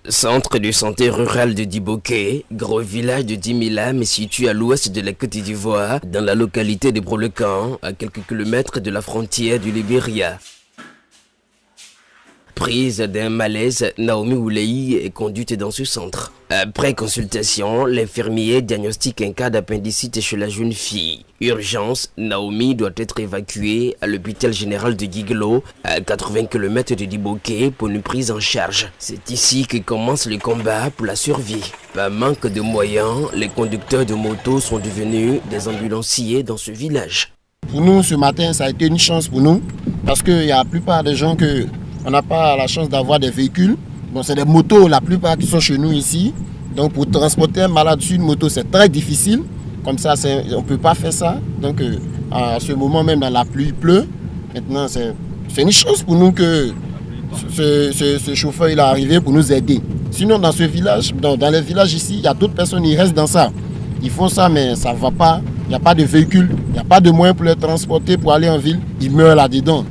Centre de santé rural de Diboké, gros village de 10 000 âmes situé à l'ouest de la Côte d'Ivoire, dans la localité de Brolecan, à quelques kilomètres de la frontière du Libéria. Prise d'un malaise, Naomi Oulei est conduite dans ce centre. Après consultation, l'infirmier diagnostique un cas d'appendicite chez la jeune fille. Urgence, Naomi doit être évacuée à l'hôpital général de Guiglo, à 80 km de Diboké, pour une prise en charge. C'est ici que commence le combat pour la survie. Par manque de moyens, les conducteurs de moto sont devenus des ambulanciers dans ce village. Pour nous, ce matin, ça a été une chance pour nous, parce qu'il y a la plupart des gens on n'a pas la chance d'avoir des véhicules. Bon, c'est des motos, la plupart qui sont chez nous ici. Donc pour transporter un malade sur une moto, c'est très difficile. Comme ça, on ne peut pas faire ça. Donc à ce moment même, dans la pluie, il pleut. Maintenant, c'est une chance pour nous que ce chauffeur il est arrivé pour nous aider. Sinon, dans ce village, dans les villages ici, il y a d'autres personnes qui restent dans ça. Ils font ça, mais ça ne va pas. Il n'y a pas de véhicule, il n'y a pas de moyens pour les transporter pour aller en ville. Ils meurent là-dedans.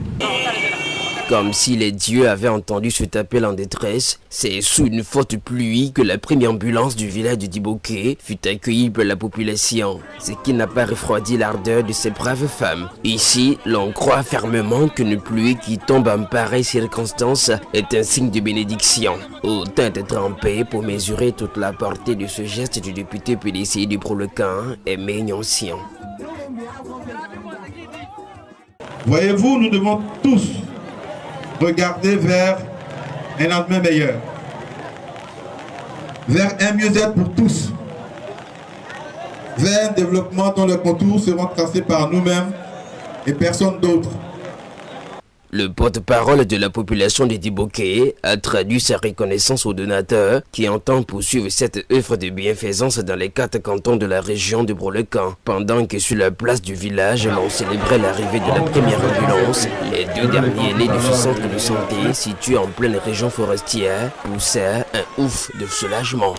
Comme si les dieux avaient entendu cet appel en détresse, c'est sous une forte pluie que la première ambulance du village de Diboké fut accueillie par la population, ce qui n'a pas refroidi l'ardeur de ces braves femmes. Ici, l'on croit fermement qu'une pluie qui tombe en pareille circonstance est un signe de bénédiction. Autant être trempé pour mesurer toute la portée de ce geste du député PDC du Brolecan, Aimé Nyoncian. Voyez-vous, nous devons tous regarder vers un lendemain meilleur, vers un mieux-être pour tous, vers un développement dont les contours seront tracés par nous-mêmes et personne d'autre. Le porte-parole de la population de Diboké a traduit sa reconnaissance aux donateurs qui entendent poursuivre cette œuvre de bienfaisance dans les 4 cantons de la région de Brolecan. Pendant que sur la place du village, l'on célébrait l'arrivée de la première ambulance, les 2 derniers nés de ce centre de santé situé en pleine région forestière poussaient un ouf de soulagement.